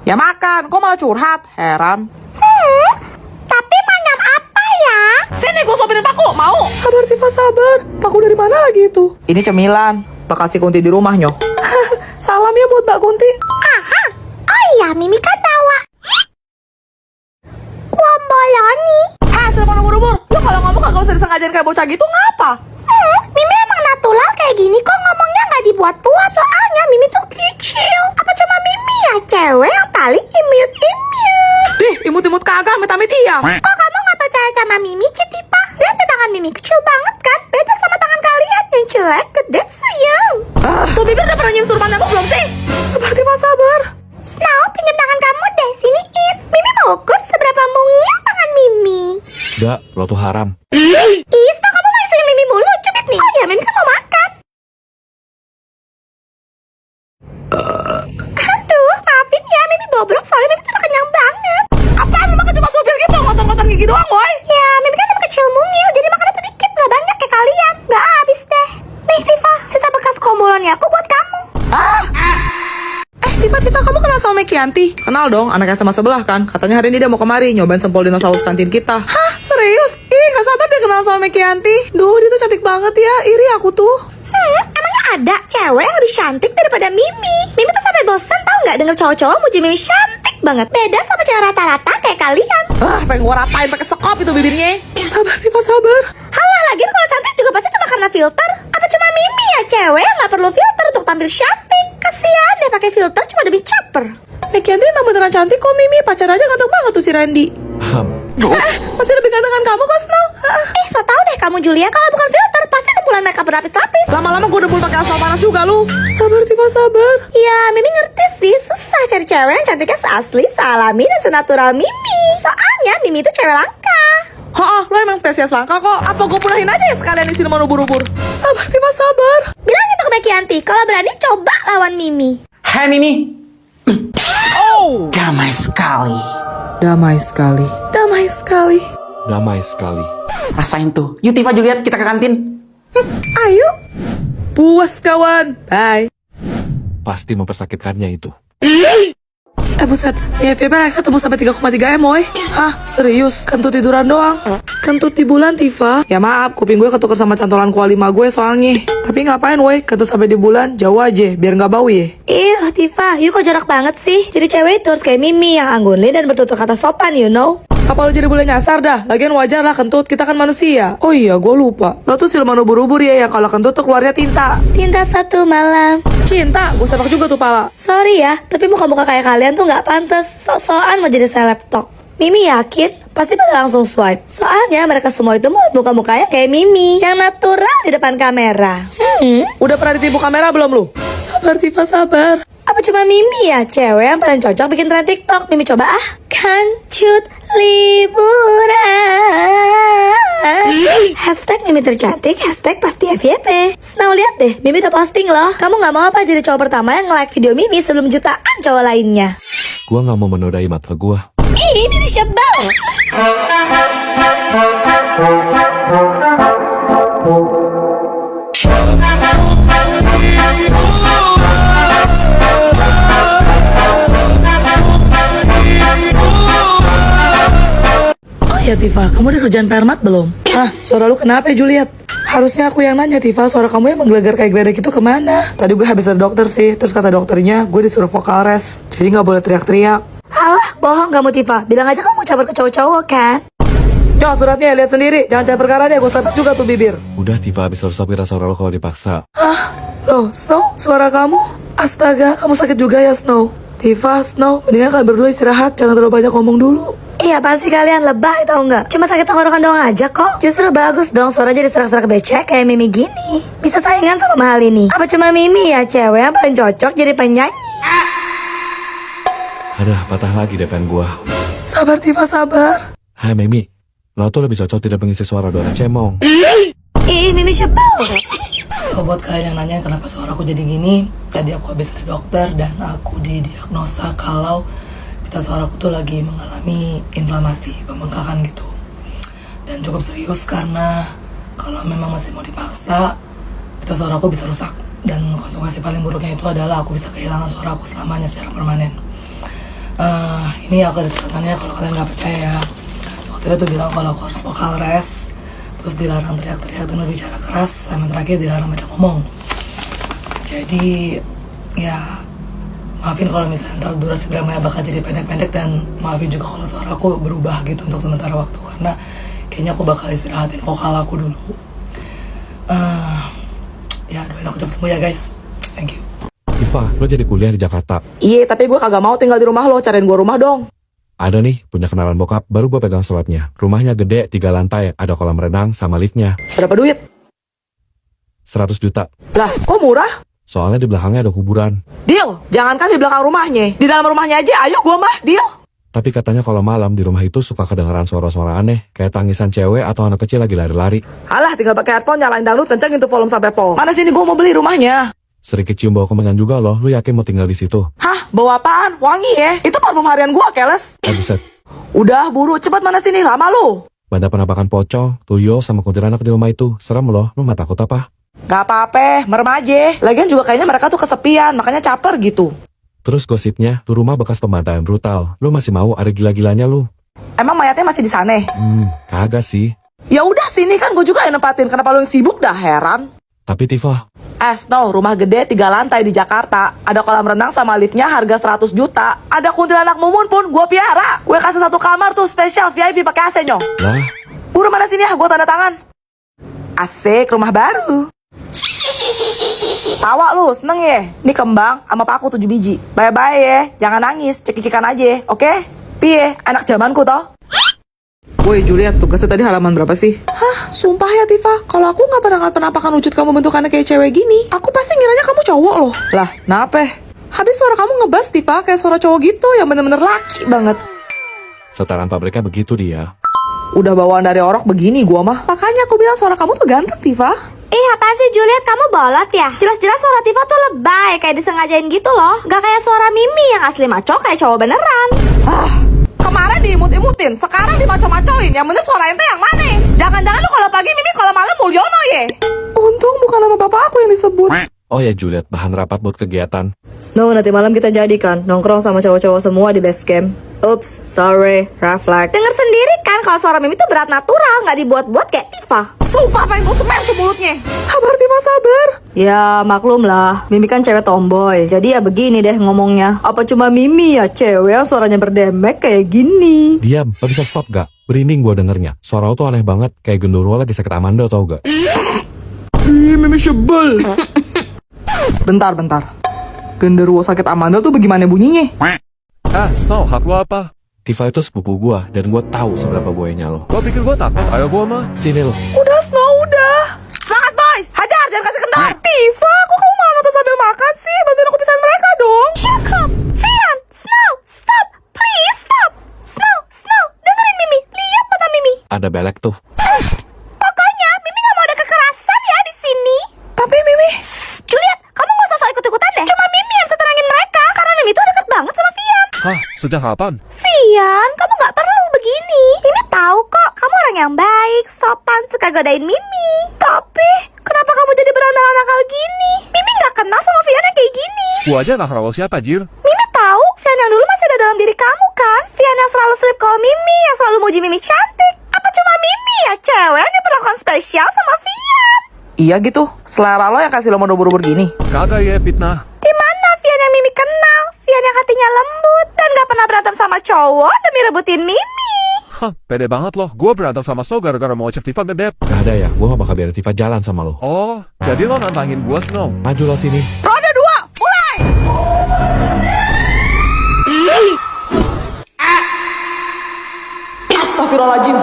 Ya makan, kok malah curhat? Heran. Tapi manyam apa ya? Sini gue sopirin paku, mau? Sabar Tifa, sabar. Paku dari mana lagi itu? Ini cemilan, bekas si Kunti di rumah nyoh. Salam ya buat Mbak Kunti. Aha. Oh iya, Mimi kan bawa Kuomboloni. Silman ubur-ubur, lu kalau ngomong kagak usah disengajain kayak bocah gitu, ngapa? Mimi emang natural kayak gini kok, ngomongnya nggak dibuat-buat. Soalnya Mimi tuh kecil. Apa cuma Mimi ya cewek yang paling imut-imut? Dih, imut-imut kagak, amit-amit iya. Kok kamu nggak percaya sama Mimi, Citipa? Lihat tuh tangan Mimi kecil banget kan? Beda sama tangan kalian yang jelek, gede, sayang. Tuh bibir udah pernah nyium surupan nyamuk belum sih? Sabar Tifa, sabar. Snow, pinjam tangan kamu deh, sini It. Mimi mau ukur seberapa mungil tangan Mimi. Enggak, lo tuh haram. Ih, Snow, kamu mau isiin Mimi mulu, cubit nih. Oh ya, Mimi kan mau makan. Aduh, maafin ya, Mimi bobrok soalnya Mimi tuh udah kenyang banget. Apaan lu makan cuma supil gitu, ngotot-ngotot gigi doang, woy? Ya, Mimi kan emang kecil mungil, jadi makannya tuh dikit, gak banyak kayak kalian. Gak habis deh. Nih, Tifa, sisa bekas kombolonnya aku buat kamu. Tiba-tiba kamu kenal sama Mekianti? Kenal dong, anak SMA sebelah kan. Katanya hari ini dia mau kemari, nyobain sempol dinosaurus kantin kita. Hah, serius? Ih, gak sabar deh kenal sama Mekianti. Duh, dia tuh cantik banget ya, iri aku tuh. Emangnya ada cewek yang lebih cantik daripada Mimi? Mimi tuh sampai bosan tau nggak denger cowok-cowok muji Mimi cantik banget. Beda sama cewek rata-rata kayak kalian. Pengen gua ratain pakai sekop itu bibirnya. Sabar Tifa, sabar. Halah, lagian kalau cantik juga pasti cuma karena filter. Apa cuma Mimi ya cewek yang nggak perlu filter untuk tampil cantik? Kasian deh pakai filter cuma demi caper. Mekianti emang beneran cantik kok, Mimi. Pacar aja ganteng banget tuh si Randy. Pasti lebih ganteng kan kamu kok, Snow? So tau deh kamu Julia, kalau bukan filter pasti rembulan makeup berlapis-lapis. Lama-lama gue debul pakai asal panas juga lu. Sabar Tifa, sabar. Ya, Mimi ngerti sih, susah cari cewek yang cantiknya seasli, sealami, dan senatural Mimi. Soalnya Mimi itu cewek langka. Lo emang spesies langka kok. Apa gue punahin aja ya sekalian di sini mau ubur-ubur? Sabar Tifa, sabar. Bilang itu ke Mekianti, kalau berani coba lawan Mimi. Hai Mimi. Oh, Damai sekali. damai sekali. Damai sekali. Damai sekali. Rasain tuh. Yuk Tifa, Juliet, kita ke kantin. Ayo. Puas kawan. Bye. Pasti mempersakitkannya itu. Buset, IFP Alexa tembus sampai 3,3 M, woy. Hah, serius? Kentut tiduran doang? Kentut di bulan, Tifa? Ya maaf, kuping gue ketuker sama cantolan kuali 5 gue soalnya. Tapi ngapain, woy? Kentut sampai di bulan, jauh aja, biar nggak bau ya. Ih, Tifa, yuk kok jarak banget sih. Jadi cewek itu harus kayak Mimi yang anggunli dan bertutur kata sopan, you know. Apa lu jadi boleh nyasar dah? Lagian wajar lah kentut, kita kan manusia. Oh iya, gue lupa. Lo tuh siluman ubur-ubur ya, yang kalau kentut tuh keluarnya tinta. Tinta satu malam. Cinta, gue sepak juga tuh pala. Sorry ya, tapi muka-muka kayak kalian tuh nggak pantas. Sok-sokan mau jadi seleb talk. Mimi yakin pasti pada langsung swipe. Soalnya mereka semua itu mau muka-mukanya kayak Mimi, yang natural di depan kamera. Udah pernah ditipu kamera belum lu? Sabar Tifa, sabar. Apa cuma Mimi ya cewek yang paling cocok bikin tren TikTok? Mimi coba ah. Kancut liburan. Hashtag Mimi tercantik, hashtag pasti FYP. Snow, lihat deh, Mimi udah posting loh. Kamu gak mau apa jadi cowok pertama yang nge-like video Mimi sebelum jutaan cowok lainnya? Gua nggak mau menodai mata gua. Ih, Mimi sebel. Oh ya Tifa, kamu udah kerjaan permat belum? Hah, suara lu kenapa ya Juliet? Harusnya aku yang nanya Tifa, suara kamu yang menggelegar kayak geledek itu kemana? Tadi gue habis dari dokter sih, terus kata dokternya gue disuruh vokal rest, jadi gak boleh teriak-teriak. Halah, bohong kamu Tifa. Bilang aja kamu mau cabar ke cowok-cowok kan? Yo, suratnya lihat sendiri, jangan cari perkara deh, gue slapet juga tuh bibir. Udah Tifa, habis harus kita suara lo kalau dipaksa. Loh, Snow, suara kamu? Astaga, kamu sakit juga ya Snow? Tifa, Snow, mendingan kalian berdua istirahat, jangan terlalu banyak ngomong dulu. Iya, apaan sih kalian lebay tau nggak? Cuma sakit tenggorokan doang aja kok. Justru bagus dong suara jadi serak-serak becek kayak Mimi gini. Bisa saingan sama mahal ini. Apa cuma Mimi ya cewek yang paling cocok jadi penyanyi? Aduh, patah lagi depan gua. Sabar Tifa, sabar. Hai Mimi, lo tuh lebih cocok tidak mengisi suara Dora Cemong. Ih, Mimi sebel. So, buat kalian yang nanya kenapa suaraku jadi gini, tadi aku habis dari dokter dan aku didiagnosa kalau pita suaraku tuh lagi mengalami inflamasi, pembengkakan gitu. Dan cukup serius karena kalau memang masih mau dipaksa, pita suaraku bisa rusak. Dan konsekuensi paling buruknya itu adalah aku bisa kehilangan suaraku selamanya secara permanen. Ini aku ada catatannya kalau kalian nggak percaya ya. Waktu itu tuh bilang kalau aku harus vokal rest, terus dilarang teriak-teriak dan berbicara keras, sama terakhir dilarang banyak ngomong. Jadi ya maafin kalau misalnya ntar durasi dramanya bakal jadi pendek-pendek, dan maafin juga kalau suara aku berubah gitu untuk sementara waktu, karena kayaknya aku bakal istirahatin vokal aku dulu. Ya doain aku cepet sembuh ya guys. Thank you. Tifa, lo jadi kuliah di Jakarta. Iya, tapi gue kagak mau tinggal di rumah lo, cariin gue rumah dong. Ada nih, punya kenalan bokap, baru gue pegang suratnya. Rumahnya gede, 3 lantai, ada kolam renang sama liftnya. Berapa duit? 100 juta. Lah, kok murah? Soalnya di belakangnya ada kuburan. Deal, jangankan di belakang rumahnya, di dalam rumahnya aja, ayo gue mah, deal. Tapi katanya kalau malam di rumah itu suka kedengeran suara-suara aneh, kayak tangisan cewek atau anak kecil lagi lari-lari. Alah, tinggal pakai headphone, nyalain dangdut, kencengin tuh volume sampai pol. Mana sini gue mau beli rumahnya. Sedikit cium bau kemenyan juga loh, lu yakin mau tinggal di situ? Hah, bau apaan? Wangi ya? Itu parfum harian gue, keles. Buset, Udah, buru, cepat mana sini, lama lu. banda penampakan pocong, tuyul sama kuntilanak di rumah itu. Serem loh, lu gak takut apa? Gak apa-apa, merem aja. Lagian juga kayaknya mereka tuh kesepian, makanya caper gitu. Terus gosipnya, tuh rumah bekas pembantaian brutal. Lu masih mau ada gila-gilanya lu? Emang mayatnya masih di sana? Kagak sih. Ya udah sini kan gue juga yang nempatin. Kenapa lu yang sibuk dah, heran. Tapi Tifa, Snow, rumah gede 3 lantai di Jakarta. Ada kolam renang sama liftnya harga 100 juta. Ada kuntilanak mumun pun gue piara. Gue kasih 1 kamar tuh spesial VIP pakai AC nyong. lah, Buru mana sini ya, gue tanda tangan. Asik, rumah baru. Tawa lu, seneng ya? Ini kembang sama paku 7 biji. Bye-bye ya, jangan nangis, cekik-cekikan aja, oke? Piye, anak zamanku toh? Woi Juliet, tugasnya tadi halaman berapa sih? Hah, sumpah ya Tifa, kalau aku nggak pernah ngeliat penampakan wujud kamu bentukannya kayak cewek gini, aku pasti ngiranya kamu cowok loh. Lah, nape? Habis suara kamu ngebas Tifa, kayak suara cowok gitu yang bener-bener laki banget. setaran pabriknya begitu dia. Udah bawaan dari orok begini gua mah. Makanya aku bilang suara kamu tuh ganteng Tifa. Ih, apaan sih Juliet, kamu bolot ya? Jelas-jelas suara Tifa tuh lebay, kayak disengajain gitu loh. Gak kayak suara Mimi yang asli maco kayak cowok beneran. Kemarin diimut-imutin, sekarang dimaco-macoin. Yang bener suara ente yang mana? Jangan-jangan lu kalau pagi Mimi, kalau malam Mulyono ye? Untung bukan nama bapak aku yang disebut. Oh ya Juliet, bahan rapat buat kegiatan. Snow, nanti malam kita jadikan nongkrong sama cowok-cowok semua di base camp. Ups, sorry, reflect. Dengar sendiri kan kalau suara Mimi tuh berat natural, nggak dibuat-buat kayak Tifa. Sumpah pengen gue semen tuh mulutnya. Sabar Tifa, sabar. Ya maklum lah, Mimi kan cewek tomboy. Jadi ya begini deh ngomongnya. Apa cuma Mimi ya cewek yang suaranya berdemek kayak gini? Diam, lo bisa stop gak? Berinding gua dengernya. Suara lo tuh aneh banget, kayak genderuwo lagi sakit amanda tau gak? Mimi sebel. Bentar. Genderuwo sakit amandel tuh bagaimana bunyinya? Snow, hak lo apa? Tifa itu sepupu gua, dan gua tahu seberapa buayanya lo. Lo pikir gue takut? Ayo gue mah. Sini lo. Udah Snow, udah. Semangat boys, hajar jangan kasih kendor. Tifa, kok kamu malah nonton sambil makan sih? Bantuin aku pisahin mereka dong. Shut up, Fian, Snow, stop, please stop. Snow, dengerin Mimi, lihat mata Mimi. Ada belek tuh. Pokoknya Mimi gak mau ada kekerasan ya di sini. Tapi Mimi, Juliet, kamu gak usah ikut-ikutan deh. Cuma Mimi yang bisa tenangin mereka, karena Mimi tuh deket banget sama Fian. Hah, sejak kapan? Fian, kamu gak perlu begini. Mimi tahu kok, kamu orang yang baik, sopan, suka godain Mimi. Tapi, kenapa kamu jadi berandalan nakal gini? Mimi gak kenal sama Fian yang kayak gini. Gue aja gak rawal siapa, Jir. Mimi tahu, Fian yang dulu masih ada dalam diri kamu kan? Fian yang selalu slip call Mimi, yang selalu muji Mimi cantik. Apa cuma Mimi ya cewek yang diperlakukan spesial sama Fian? iya gitu. Selera lo yang kasih lo model-model gini. Kagak ya, fitnah. Di mana Fian yang Mimi kenal? Fian yang hatinya lembut dan gak pernah berantem sama cowok demi rebutin Mimi. Hah, pede banget loh. Gue berantem sama Snow gara-gara mau ngecek Tifa ngedep. Gak ada ya, gua gak bakal biarin Tifa jalan sama lo. Oh, jadi lo nantangin gue, Snow. Maju lo sini. Ronde 2, mulai! Astagfirullahaladzim.